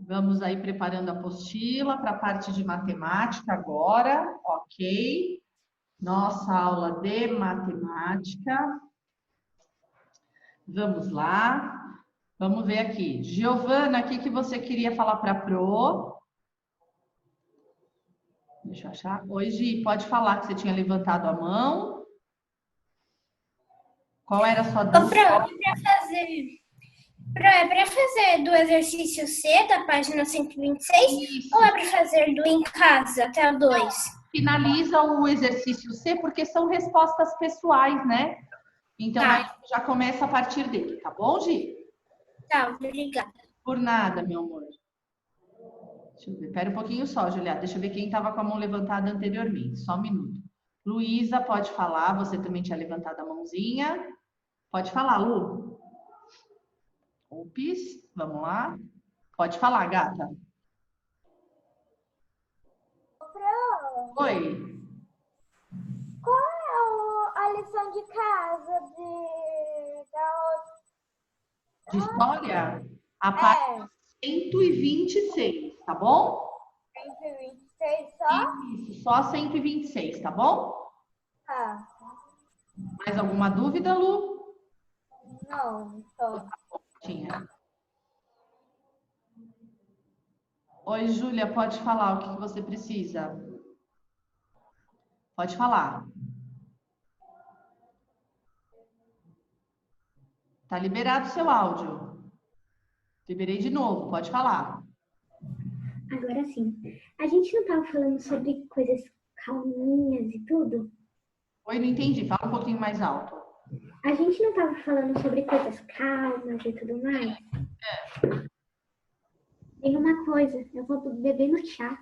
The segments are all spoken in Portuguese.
Vamos aí preparando a apostila para a parte de matemática agora, ok? Nossa aula de matemática. Vamos lá. Vamos ver aqui. Giovana, o que você queria falar para a Pro? Deixa eu achar. Oi, Gi, pode falar que você tinha levantado a mão. Qual era a sua dúvida? É para fazer do exercício C, da página 126, Isso. ou é para fazer do em casa, até o 2? Finaliza o exercício C, porque são respostas pessoais, né? Então, aí já começa a partir dele, tá bom, Gi? Tá, obrigada. Por nada, meu amor. Deixa eu ver. Espera um pouquinho só, Juliana. Deixa eu ver quem estava com a mão levantada anteriormente. Só um minuto. Luísa, pode falar. Você também tinha levantado a mãozinha. Pode falar, Lu. Ups, vamos lá. Pode falar, gata. Oi. Qual é a lição de casa De história? A página 126, tá bom? 126 só? Isso, só 126, tá bom? Tá. Mais alguma dúvida, Lu? Não, só. Tinha. Oi, Júlia, pode falar o que você precisa. Pode falar. Tá liberado o seu áudio. Liberei de novo, pode falar. Agora sim. A gente não estava falando sobre coisas calminhas e tudo? Oi, não entendi. Fala um pouquinho mais alto. A gente não estava falando sobre coisas calmas e tudo mais? Tem uma coisa, eu vou beber no chá.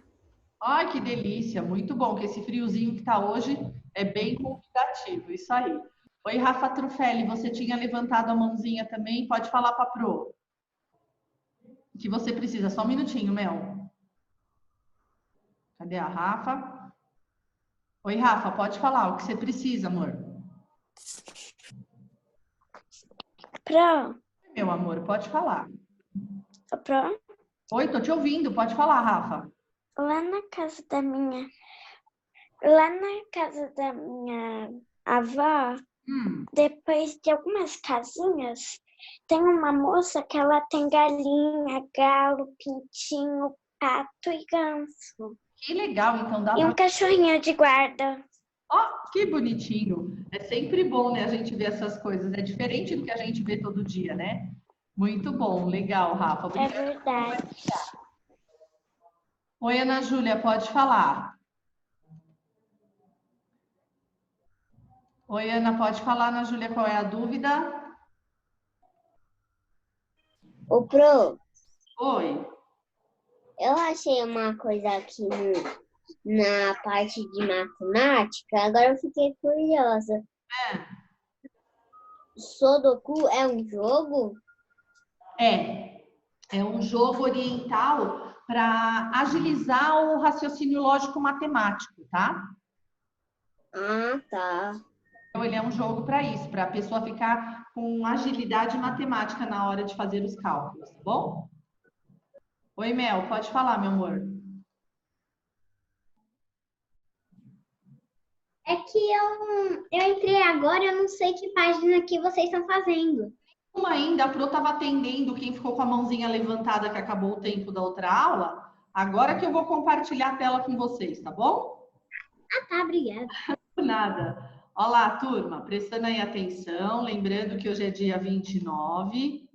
Ai, que delícia. Muito bom, que esse friozinho que tá hoje é bem convidativo. Isso aí. Oi, Rafa Trufelli, você tinha levantado a mãozinha também? Pode falar para Pro. O que você precisa? Só um minutinho, Mel. Cadê a Rafa? Oi, Rafa, pode falar o que você precisa, amor. Pro. Meu amor, pode falar. Pro. Oi, tô te ouvindo. Pode falar, Rafa. Lá na casa da minha avó, depois de algumas casinhas, tem uma moça que ela tem galinha, galo, pintinho, pato e ganso. Que legal, então dá E um cachorrinho de guarda. Ó, que bonitinho. É sempre bom, né, a gente ver essas coisas. É diferente do que a gente vê todo dia, né? Muito bom, legal, Rafa. Obrigada. É verdade. Oi, Ana Júlia, pode falar. Oi, Ana, pode falar, Ana Júlia, qual é a dúvida? Ô, Pro, Oi. eu achei uma coisa aqui na parte de matemática, agora eu fiquei curiosa. Sudoku é um jogo? É um jogo oriental para agilizar o raciocínio lógico matemático, tá? Ah, tá. Então, ele é um jogo para isso, para a pessoa ficar com agilidade matemática na hora de fazer os cálculos, tá bom? Oi, Mel, pode falar, meu amor. É que eu entrei agora, eu não sei que página que vocês estão fazendo. Como ainda, a Pro estava atendendo quem ficou com a mãozinha levantada que acabou o tempo da outra aula, agora que eu vou compartilhar a tela com vocês, tá bom? Ah, tá, obrigada. Nada. Olá, turma, prestando aí atenção, lembrando que hoje é dia 29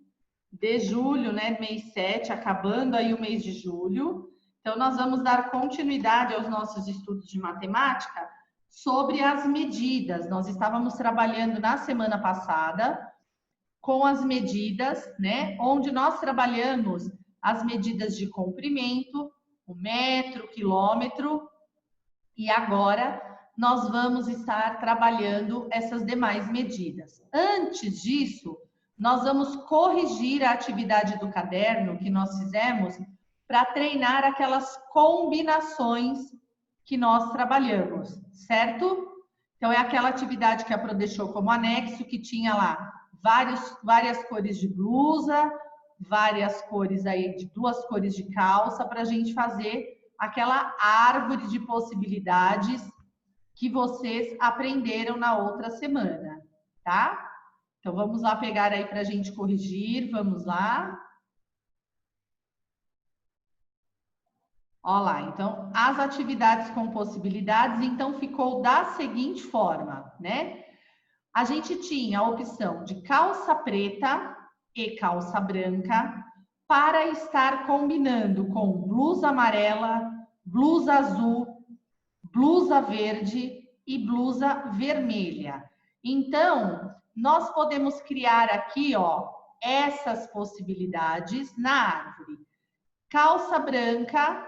de julho, né, mês 7, acabando aí o mês de julho. Então, nós vamos dar continuidade aos nossos estudos de matemática sobre as medidas. Nós estávamos trabalhando na semana passada com as medidas, né, onde nós trabalhamos as medidas de comprimento, o metro, o quilômetro, e agora nós vamos estar trabalhando essas demais medidas. Antes disso, nós vamos corrigir a atividade do caderno que nós fizemos para treinar aquelas combinações que nós trabalhamos, certo? Então, é aquela atividade que a Pro deixou como anexo, que tinha lá várias cores de blusa, várias cores aí, de 2 cores de calça, para a gente fazer aquela árvore de possibilidades que vocês aprenderam na outra semana, tá? Então, vamos lá pegar aí para a gente corrigir, vamos lá. Olha lá, então, as atividades com possibilidades, então, ficou da seguinte forma, né? A gente tinha a opção de calça preta e calça branca para estar combinando com blusa amarela, blusa azul, blusa verde e blusa vermelha. Então, nós podemos criar aqui, ó, essas possibilidades na árvore. Calça branca,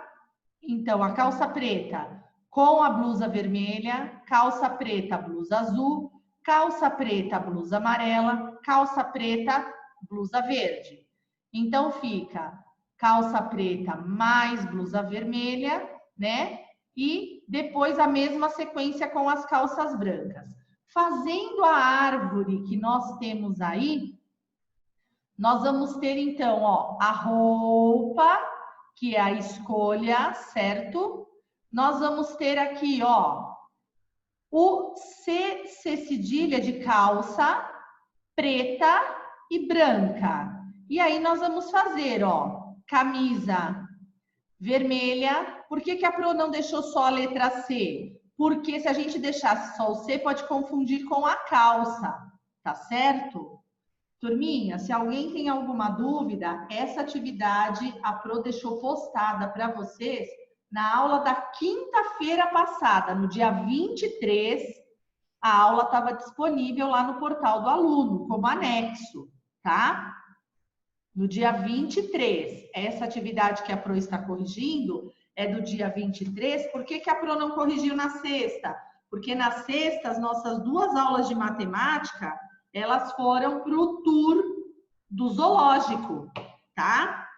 então a calça preta com a blusa vermelha, calça preta, blusa azul, calça preta, blusa amarela, calça preta, blusa verde. Então fica calça preta mais blusa vermelha, né? E depois a mesma sequência com as calças brancas. Fazendo a árvore que nós temos aí, nós vamos ter então, ó, a roupa, que é a escolha, certo? Nós vamos ter aqui, ó, o C cedilha de calça preta e branca. E aí nós vamos fazer, ó, camisa vermelha. Por que a Pro não deixou só a letra C? Porque se a gente deixasse só o C, pode confundir com a calça, tá certo? Turminha, se alguém tem alguma dúvida, essa atividade a Pro deixou postada para vocês na aula da quinta-feira passada, no dia 23, a aula estava disponível lá no portal do aluno, como anexo, tá? No dia 23, essa atividade que a Pro está corrigindo é do dia 23. Por que a Pro não corrigiu na sexta? Porque na sexta, as nossas 2 aulas de matemática, elas foram para o tour do zoológico, tá?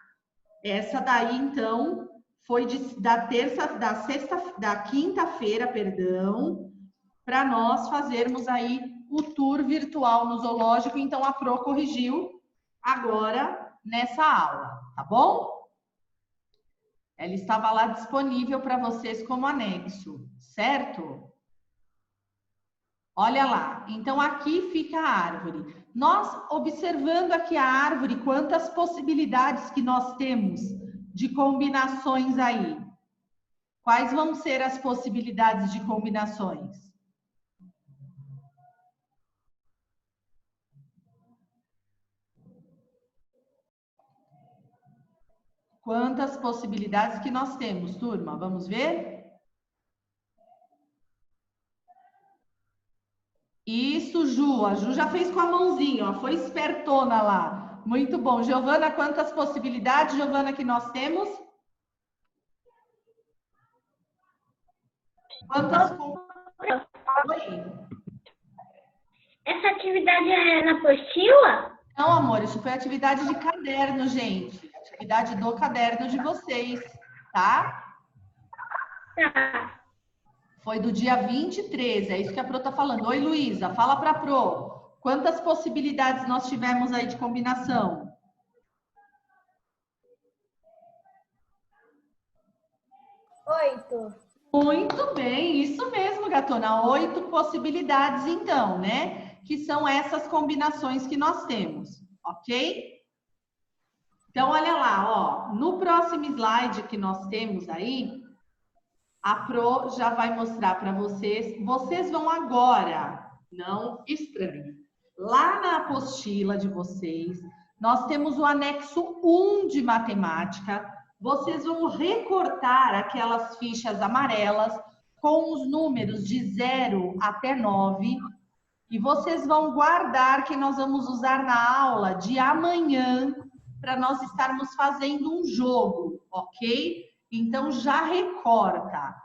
Essa daí, então, foi da quinta-feira, perdão, para nós fazermos aí o tour virtual no zoológico. Então, a Pro corrigiu agora nessa aula, tá bom? Ela estava lá disponível para vocês como anexo, certo? Olha lá, então aqui fica a árvore. Nós, observando aqui a árvore, quantas possibilidades que nós temos de combinações aí. Quais vão ser as possibilidades de combinações? Quantas possibilidades que nós temos, turma? Vamos ver? Isso, Ju. A Ju já fez com a mãozinha, ó, foi espertona lá. Muito bom. Giovana, quantas possibilidades, Giovana, que nós temos? Quantas? Oi? Essa atividade é na apostila? Não, amor, isso foi atividade de caderno, gente. Atividade do caderno de vocês, tá? Tá. Foi do dia 23, é isso que a Pro tá falando. Oi, Luísa, fala pra Pro. Quantas possibilidades nós tivemos aí de combinação? 8. Muito bem, isso mesmo, gatona. 8 possibilidades, então, né? Que são essas combinações que nós temos, ok? Então, olha lá, ó. No próximo slide que nós temos aí, a Pro já vai mostrar para vocês. Vocês vão agora, não estranhem, lá na apostila de vocês, nós temos o anexo 1 de matemática. Vocês vão recortar aquelas fichas amarelas com os números de 0 até 9 e vocês vão guardar que nós vamos usar na aula de amanhã para nós estarmos fazendo um jogo, ok? Então, já recorta.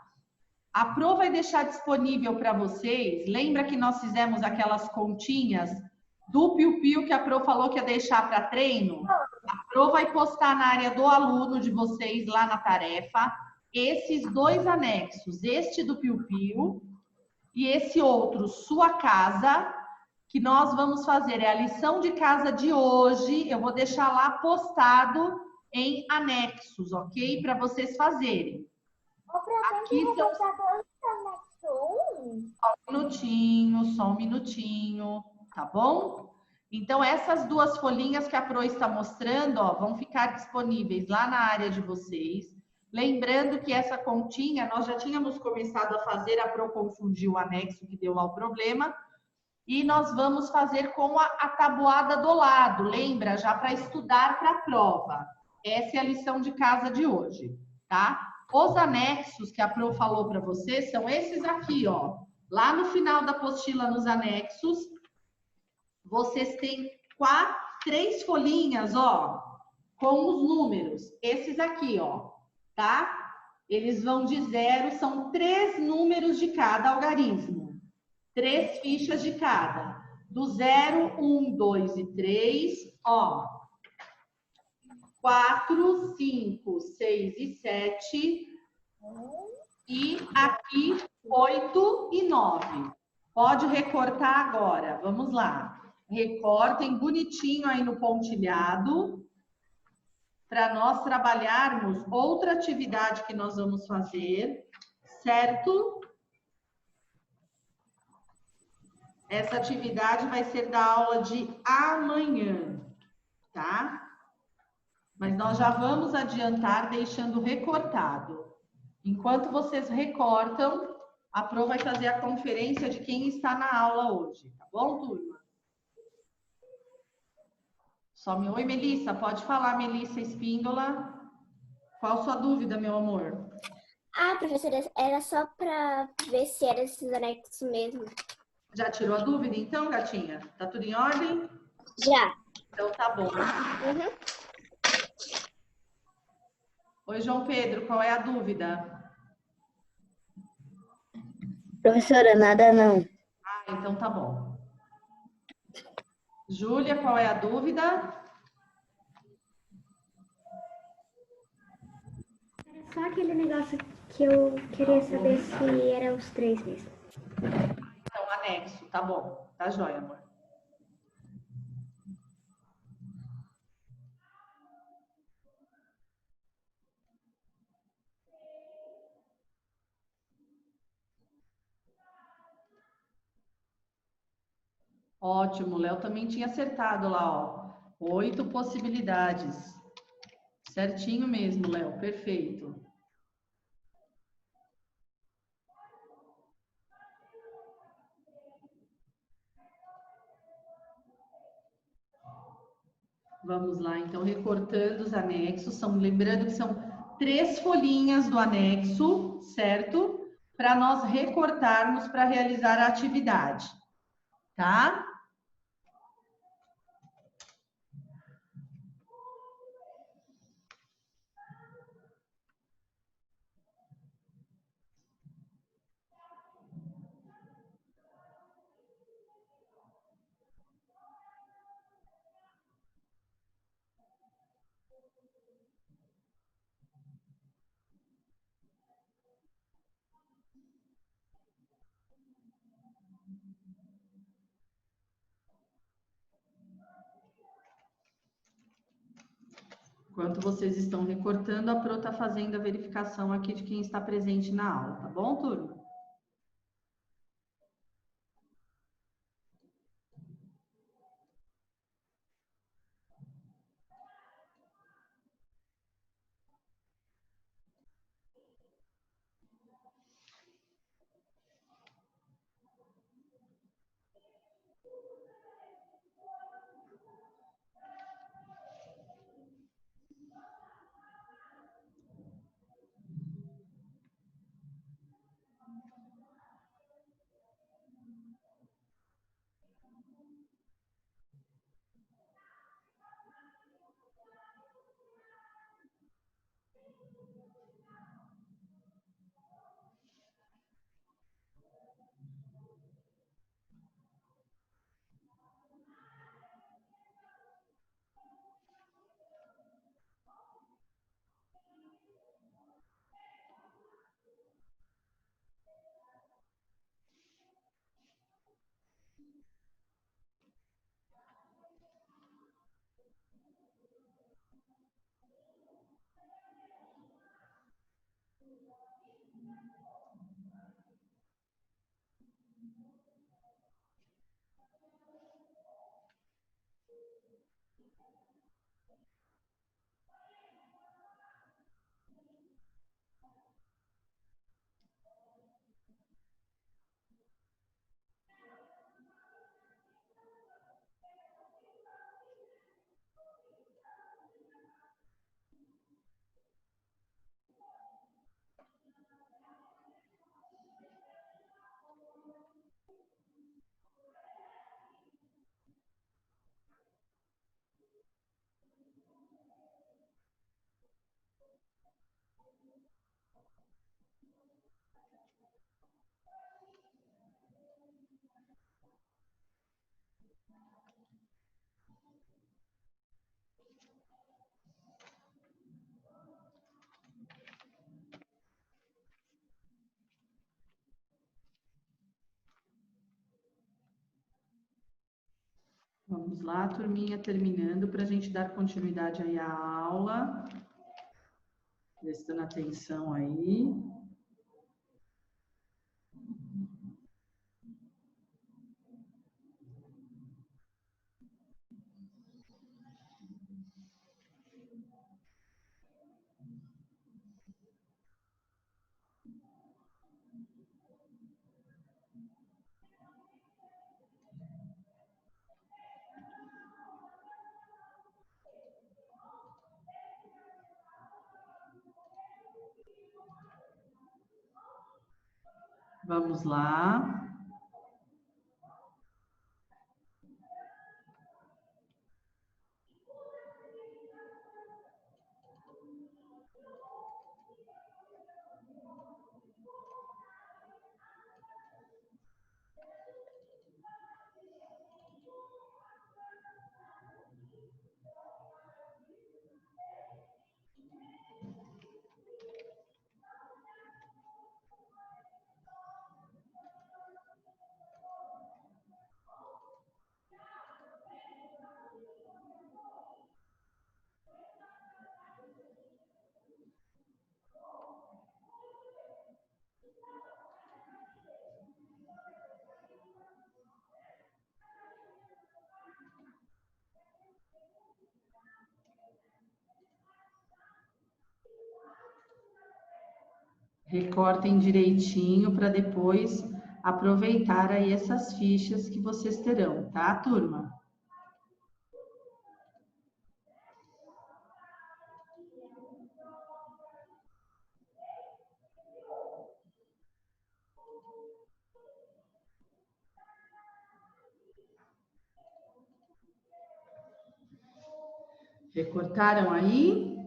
A Pro vai deixar disponível para vocês. Lembra que nós fizemos aquelas continhas do piu-piu que a Pro falou que ia deixar para treino? A Pro vai postar na área do aluno de vocês, lá na tarefa, esses 2 anexos. Este do piu-piu e esse outro, sua casa, que nós vamos fazer. É a lição de casa de hoje. Eu vou deixar lá postado em anexos, ok? Para vocês fazerem. Aqui são... Só um minutinho, tá bom? Então, essas duas folhinhas que a Pro está mostrando, ó, vão ficar disponíveis lá na área de vocês. Lembrando que essa continha, nós já tínhamos começado a fazer, a Pro confundiu o anexo que deu lá o problema, e nós vamos fazer com a tabuada do lado, lembra? Já para estudar para a prova. Essa é a lição de casa de hoje, tá? Os anexos que a Pro falou para vocês são esses aqui, ó. Lá no final da apostila, nos anexos, vocês têm 3 folhinhas, ó, com os números. Esses aqui, ó, tá? Eles vão de 0, são 3 números de cada algarismo. 3 fichas de cada. Do 0, 1, 2 e 3, ó. 4, 5, 6 e 7. E aqui, 8 e 9. Pode recortar agora. Vamos lá. Recortem bonitinho aí no pontilhado. Para nós trabalharmos outra atividade que nós vamos fazer. Certo? Essa atividade vai ser da aula de amanhã, tá? Mas nós já vamos adiantar deixando recortado. Enquanto vocês recortam, a Pro vai fazer a conferência de quem está na aula hoje, tá bom, turma? Some oi, Melissa. Pode falar, Melissa Espíndola. Qual sua dúvida, meu amor? Ah, professora, era só para ver se era esses anexos mesmo. Já tirou a dúvida, então, gatinha? Tá tudo em ordem? Já. Então tá bom. Uhum. Oi, João Pedro, qual é a dúvida? Professora, nada não. Ah, então tá bom. Júlia, qual é a dúvida? Era só aquele negócio que eu queria saber se eram os 3 mesmo. Então, anexo, tá bom. Tá jóia, amor. Ótimo, o Léo também tinha acertado lá, ó. 8 possibilidades. Certinho mesmo, Léo, perfeito. Vamos lá, então, recortando os anexos. Lembrando que são 3 folhinhas do anexo, certo? Para nós recortarmos para realizar a atividade, tá? Enquanto vocês estão recortando, a Pro está fazendo a verificação aqui de quem está presente na aula, tá bom, turma? Vamos lá, turminha, terminando para a gente dar continuidade aí à aula. Prestando atenção aí. Vamos lá. Recortem direitinho para depois aproveitar aí essas fichas que vocês terão, tá, turma? Recortaram aí?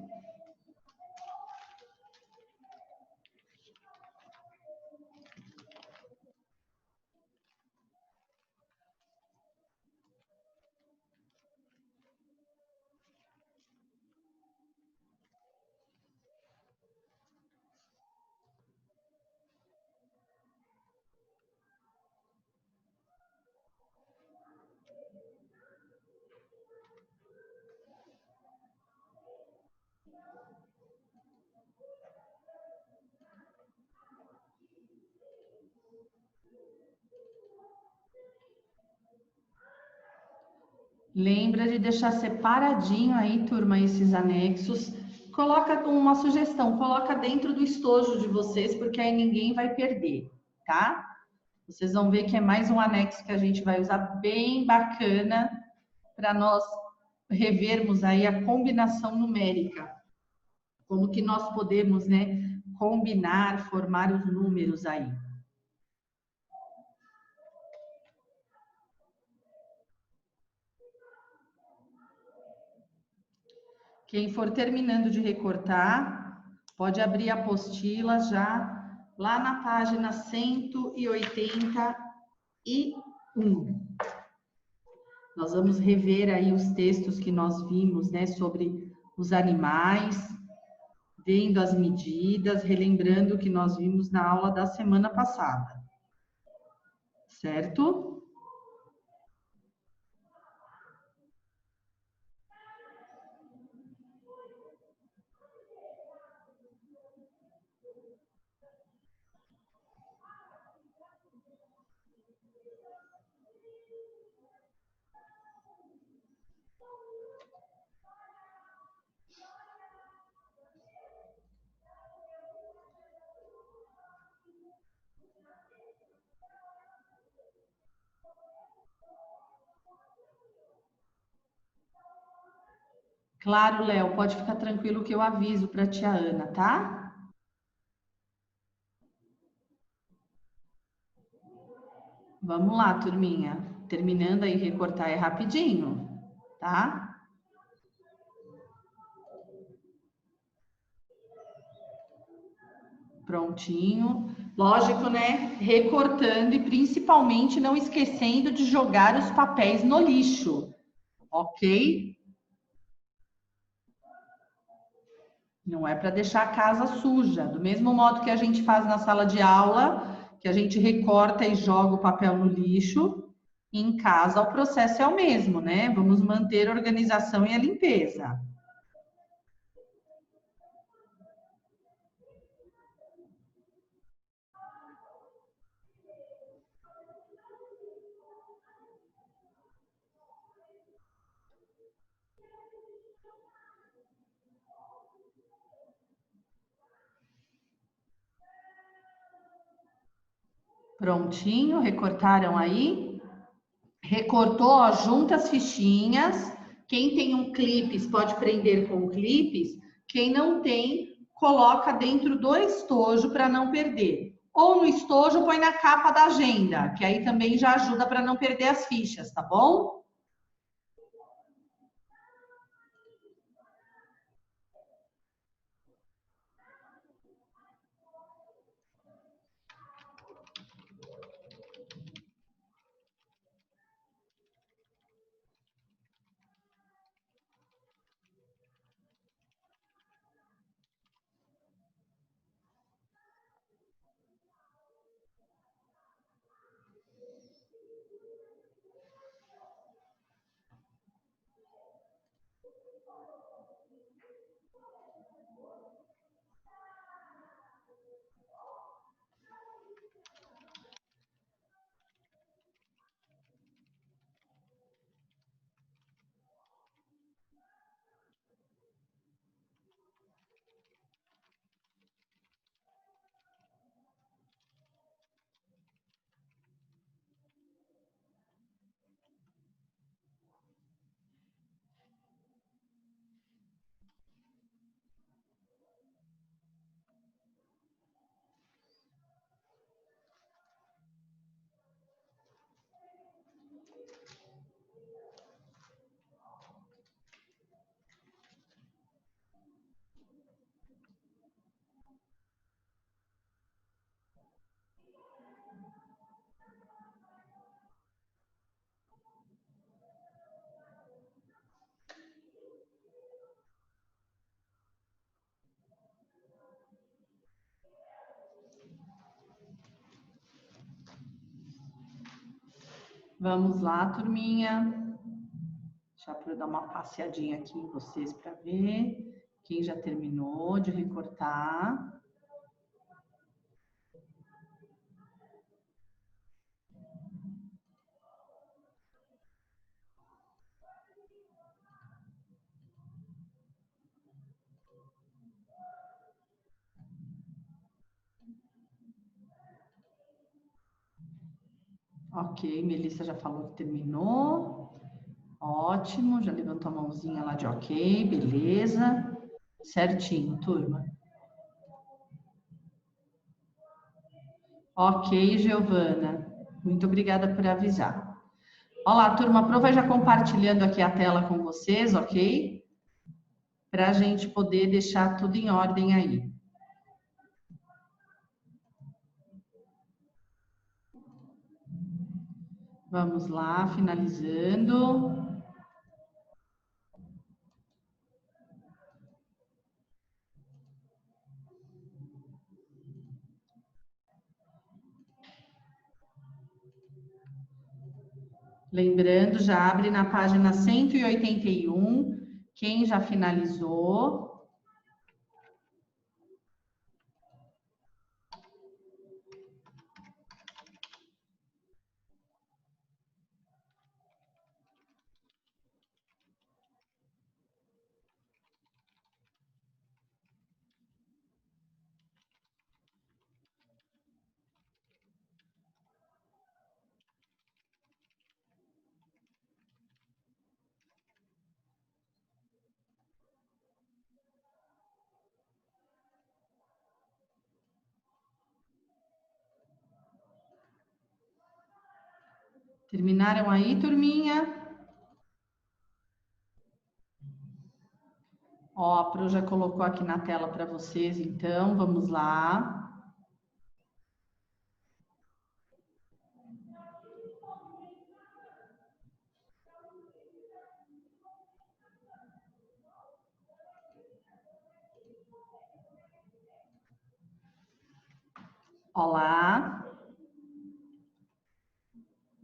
Lembra de deixar separadinho aí, turma, esses anexos. Coloca uma sugestão, coloca dentro do estojo de vocês, porque aí ninguém vai perder, tá? Vocês vão ver que é mais um anexo que a gente vai usar bem bacana para nós revermos aí a combinação numérica. Como que nós podemos, né, combinar, formar os números aí. Quem for terminando de recortar, pode abrir a apostila já lá na página 181. Nós vamos rever aí os textos que nós vimos, né, sobre os animais, vendo as medidas, relembrando o que nós vimos na aula da semana passada. Certo? Claro, Léo, pode ficar tranquilo que eu aviso para a tia Ana, tá? Vamos lá, turminha. Terminando aí, recortar é rapidinho, tá? Prontinho. Lógico, né? Recortando e principalmente não esquecendo de jogar os papéis no lixo, ok? Não é para deixar a casa suja. Do mesmo modo que a gente faz na sala de aula, que a gente recorta e joga o papel no lixo, Em casa, o processo é o mesmo, né? Vamos manter a organização e a limpeza. Prontinho, recortaram aí? Recortou, ó, junta as fichinhas. Quem tem um clipes pode prender com clipes. Quem não tem, coloca dentro do estojo para não perder. Ou no estojo, põe na capa da agenda, que aí também já ajuda para não perder as fichas, tá bom? Vamos lá, turminha. Deixa eu dar uma passeadinha aqui em vocês para ver quem já terminou de recortar. Ok, Melissa já falou que terminou. Ótimo, já levantou a mãozinha lá de ok, beleza. Certinho, turma. Ok, Giovana. Muito obrigada por avisar. Olá, turma, a Pro vai já compartilhando aqui a tela com vocês, ok? Para a gente poder deixar tudo em ordem aí. Vamos lá, finalizando. Lembrando, já abre na página 181, quem já finalizou. Terminaram aí, turminha? Ó, a Pro já colocou aqui na tela para vocês, então, vamos lá. Olá.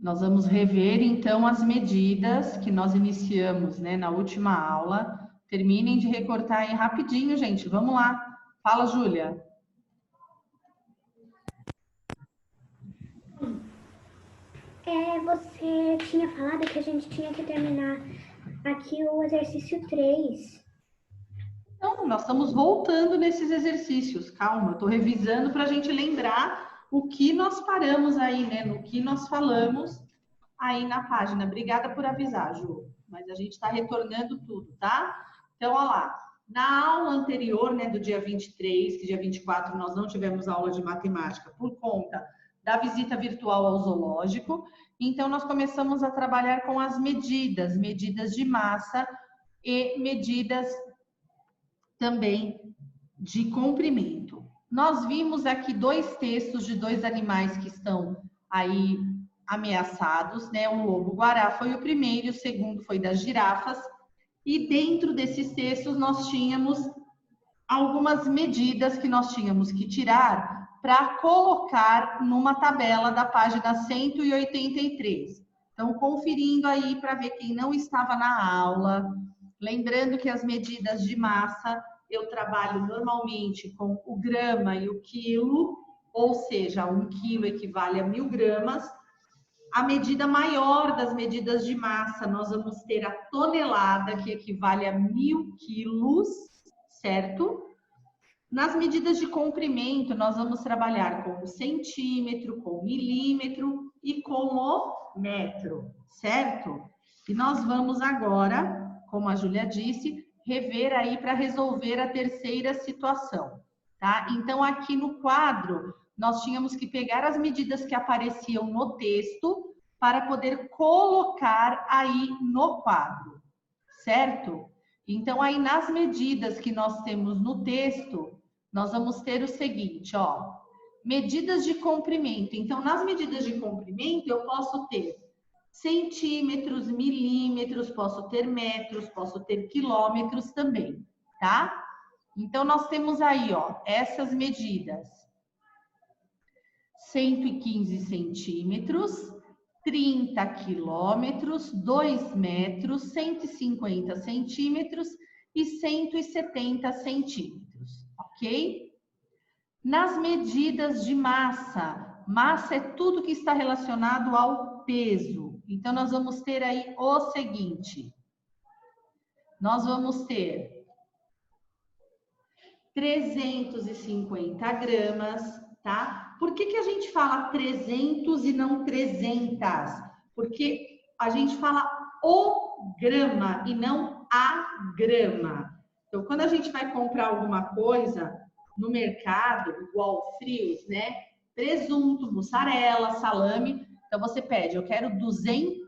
Nós vamos rever, então, as medidas que nós iniciamos, né, na última aula. Terminem de recortar aí rapidinho, gente. Vamos lá. Fala, Júlia. Você tinha falado que a gente tinha que terminar aqui o exercício 3. Então, nós estamos voltando nesses exercícios. Calma, estou revisando para a gente lembrar o que nós paramos aí, né? No que nós falamos aí na página. Obrigada por avisar, Ju. Mas a gente está retornando tudo, tá? Então, olha lá. Na aula anterior, né, do dia 23, que dia 24 nós não tivemos aula de matemática por conta da visita virtual ao zoológico. Então, nós começamos a trabalhar com as medidas de massa e medidas também de comprimento. Nós vimos aqui 2 textos de 2 animais que estão aí ameaçados, né? O lobo-guará foi o primeiro, o segundo foi das girafas. E dentro desses textos nós tínhamos algumas medidas que nós tínhamos que tirar para colocar numa tabela da página 183. Então, conferindo aí para ver quem não estava na aula, lembrando que as medidas de massa eu trabalho normalmente com o grama e o quilo, ou seja, 1 quilo equivale a 1000 gramas. A medida maior das medidas de massa, nós vamos ter a tonelada, que equivale a 1000 quilos, certo? Nas medidas de comprimento, nós vamos trabalhar com o centímetro, com o milímetro e com o metro, certo? E nós vamos agora, como a Júlia disse, rever aí para resolver a terceira situação, tá? Então, aqui no quadro, nós tínhamos que pegar as medidas que apareciam no texto para poder colocar aí no quadro, certo? Então, aí nas medidas que nós temos no texto, nós vamos ter o seguinte, ó, medidas de comprimento. Então, nas medidas de comprimento, eu posso ter centímetros, milímetros, posso ter metros, posso ter quilômetros também, tá? Então, nós temos aí, ó, essas medidas. 115 centímetros, 30 quilômetros, 2 metros, 150 centímetros e 170 centímetros, ok? Nas medidas de massa, massa é tudo que está relacionado ao peso. Então, nós vamos ter aí o seguinte. Nós vamos ter 350 gramas, tá? Por que a gente fala 300 e não 300? Porque a gente fala o grama e não a grama. Então, quando a gente vai comprar alguma coisa no mercado, igual frios, né? Presunto, mussarela, salame. Então, você pede, eu quero 200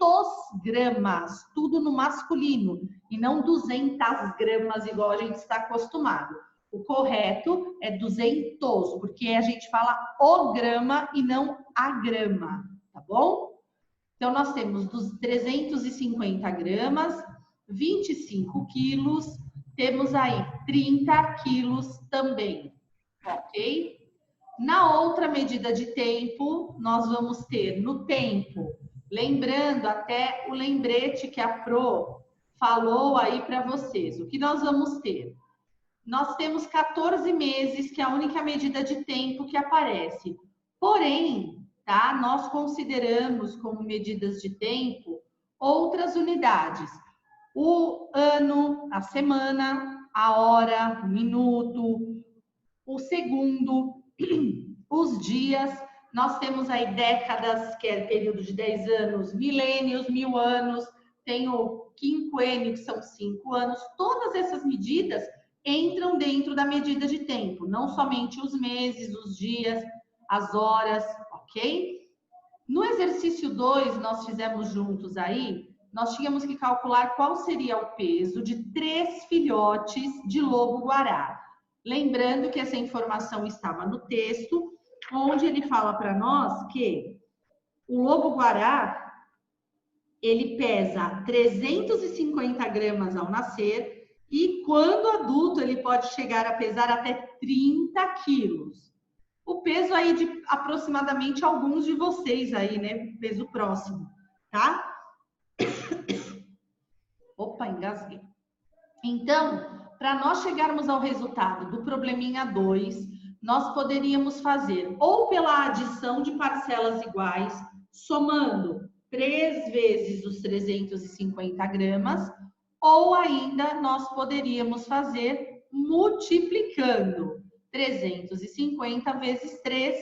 gramas, tudo no masculino, e não 200 gramas, igual a gente está acostumado. O correto é 200, porque a gente fala o grama e não a grama, tá bom? Então, nós temos dos 350 gramas, 25 quilos, temos aí 30 quilos também, ok? Na outra medida de tempo, nós vamos ter no tempo, lembrando até o lembrete que a Pro falou aí para vocês. O que nós vamos ter? Nós temos 14 meses, que é a única medida de tempo que aparece. Porém, tá? Nós consideramos como medidas de tempo outras unidades. O ano, a semana, a hora, o minuto, o segundo, os dias. Nós temos aí décadas, que é período de 10 anos, milênios, 1000 anos, tem o quinquênio, que são 5 anos. Todas essas medidas entram dentro da medida de tempo, não somente os meses, os dias, as horas, ok? No exercício 2, nós fizemos juntos aí, nós tínhamos que calcular qual seria o peso de 3 filhotes de lobo-guará. Lembrando que essa informação estava no texto, onde ele fala para nós que o lobo-guará, ele pesa 350 gramas ao nascer, e quando adulto, ele pode chegar a pesar até 30 quilos. o peso aí de aproximadamente alguns de vocês aí, né? Peso próximo, tá? Opa, engasguei. Então, para nós chegarmos ao resultado do probleminha 2, nós poderíamos fazer ou pela adição de parcelas iguais, somando 3 vezes os 350 gramas, ou ainda nós poderíamos fazer multiplicando 350 vezes 3,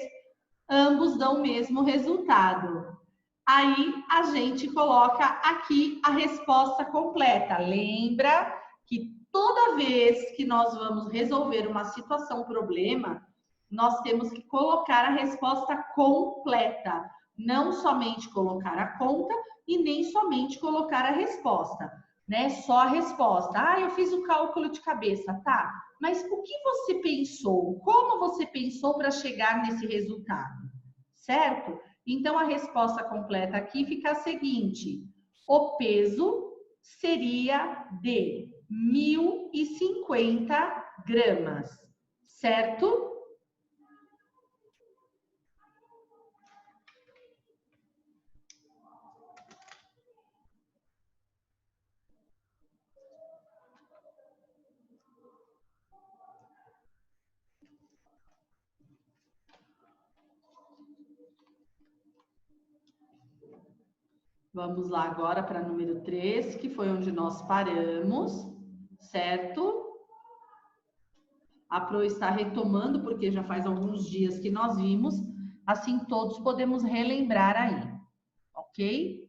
ambos dão o mesmo resultado. Aí a gente coloca aqui a resposta completa. Lembra que toda vez que nós vamos resolver uma situação, problema, nós temos que colocar a resposta completa. Não somente colocar a conta e nem somente colocar a resposta, né? Só a resposta. Ah, eu fiz o cálculo de cabeça, tá? Mas o que você pensou? Como você pensou para chegar nesse resultado? Certo? Então, a resposta completa aqui fica a seguinte: o peso seria de 1.050 gramas, certo? Vamos lá agora para número 3, que foi onde nós paramos, certo? A Pro está retomando, porque já faz alguns dias que nós vimos, assim todos podemos relembrar aí, ok?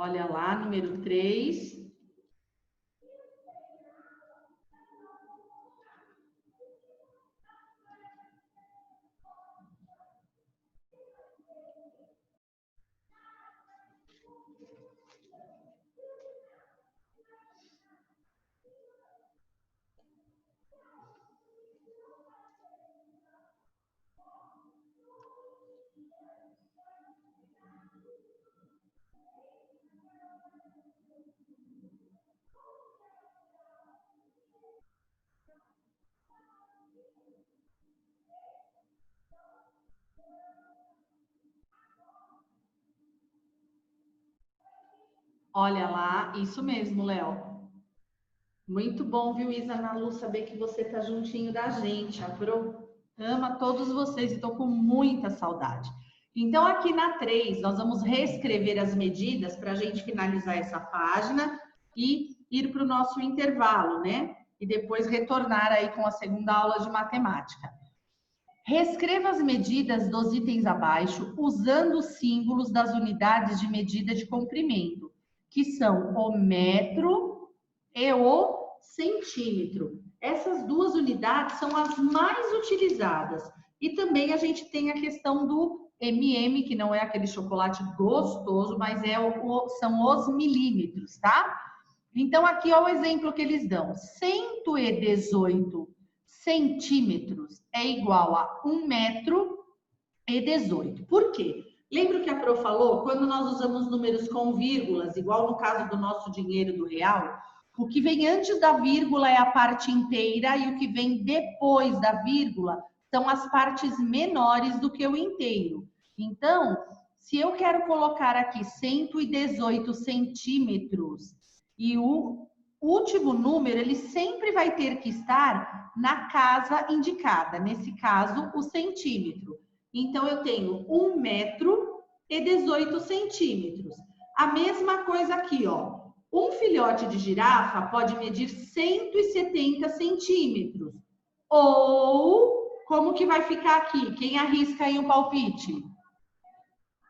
Olha lá, número 3. Olha lá, isso mesmo, Léo. Muito bom, viu, Isa Nalu, saber que você tá juntinho da gente. A Pro ama todos vocês e tô com muita saudade. Então, aqui na 3, nós vamos reescrever as medidas para a gente finalizar essa página e ir para o nosso intervalo, né? E depois retornar aí com a segunda aula de matemática. Reescreva as medidas dos itens abaixo usando os símbolos das unidades de medida de comprimento, que são o metro e o centímetro. Essas duas unidades são as mais utilizadas. E também a gente tem a questão do que não é aquele chocolate gostoso, mas são os milímetros, tá? Então, aqui é o exemplo que eles dão. 118 centímetros é igual a 1 metro e 18. Por quê? Lembra que a Pro falou? Quando nós usamos números com vírgulas, igual no caso do nosso dinheiro do real, o que vem antes da vírgula é a parte inteira e o que vem depois da vírgula são as partes menores do que o inteiro. Então, se eu quero colocar aqui 118 centímetros e o último número, ele sempre vai ter que estar na casa indicada, nesse caso, o centímetro. Então, eu tenho 1 metro e 18 centímetros. A mesma coisa aqui, ó. Um filhote de girafa pode medir 170 centímetros. Ou, como que vai ficar aqui? Quem arrisca aí um palpite?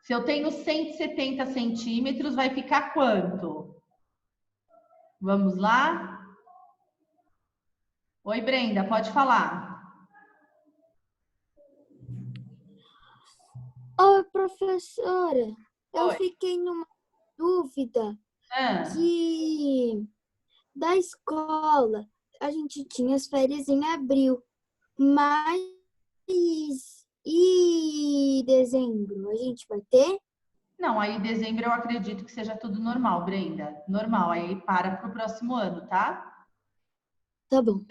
Se eu tenho 170 centímetros, vai ficar quanto? Vamos lá? Oi, Brenda, pode falar. Oi, professora. Eu Oi. fiquei numa dúvida que da escola a gente tinha as férias em abril, mas e dezembro a gente vai ter? Não, aí dezembro eu acredito que seja tudo normal, Brenda. Normal, aí para o próximo ano, tá? Tá bom.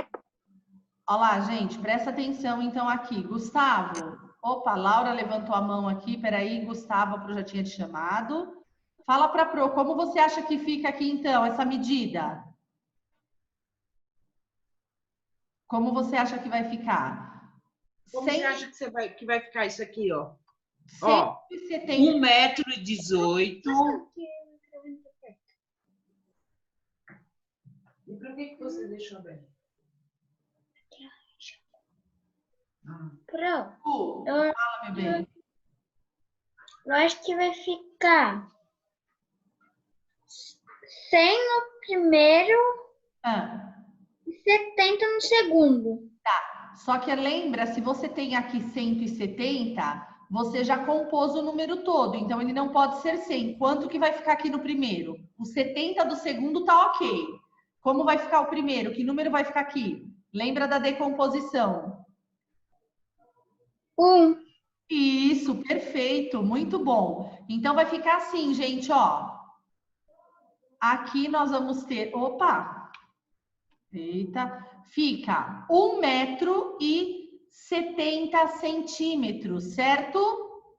Olha lá, gente, presta atenção então aqui. Gustavo. Opa, Laura levantou a mão aqui. Peraí, Gustavo, a Pro já tinha te chamado. Fala para a Pro, como você acha que fica aqui então essa medida? Como você acha que vai ficar? Como você acha que vai ficar isso aqui, ó? 170. 1,18 m. E por que você deixou bem? Pro, Fala, meu bem. eu acho que vai ficar 100 no primeiro e 70 no segundo. Só que lembra, se você tem aqui 170, você já compôs o número todo, então ele não pode ser 100. Quanto que vai ficar aqui no primeiro? O 70 do segundo tá ok. Como vai ficar o primeiro? Que número vai ficar aqui? Lembra da decomposição? 1. Isso, perfeito, muito bom. Então vai ficar assim, gente, ó. Aqui nós vamos ter, opa, eita, fica 1,70 m, certo?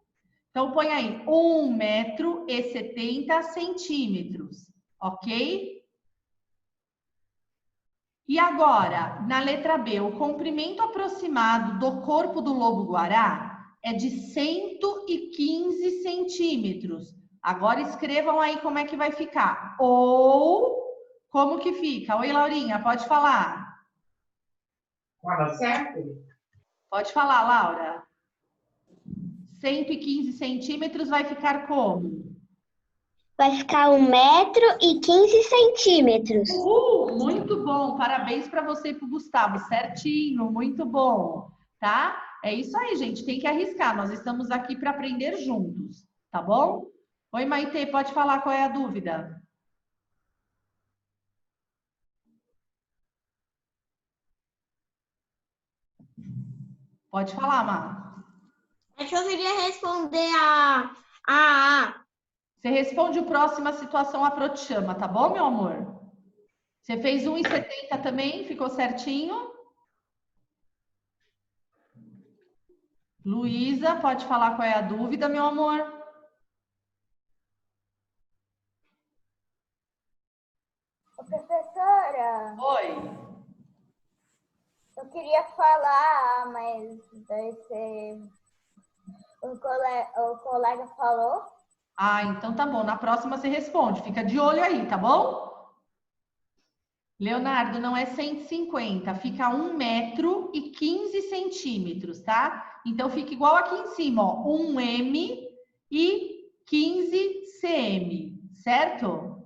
Então põe aí, 1,70 m, ok? E agora, na letra B, o comprimento aproximado do corpo do lobo-guará é de 115 centímetros. Agora escrevam aí como é que vai ficar. Ou como que fica? Oi, Laurinha, pode falar. Fala certo? Pode falar, Laura. 115 centímetros vai ficar como? Vai ficar 1,15 m. Muito bom, parabéns para você e para o Gustavo, certinho, muito bom, tá? É isso aí, gente, tem que arriscar, nós estamos aqui para aprender juntos, tá bom? Oi, Maitê, pode falar qual é a dúvida? Pode falar, Má. É que eu queria responder a. Você responde o próximo, a situação a Pro te chama, tá bom, meu amor? Você fez 1,70 também, ficou certinho? Luísa, pode falar qual é a dúvida, meu amor? Professora, Oi. eu queria falar, mas daí o colega falou. Ah, então tá bom. Na próxima você responde. Fica de olho aí, tá bom? Leonardo, não é 150, fica 1,15 m, tá? Então fica igual aqui em cima, ó, 1 m e 15 cm, certo?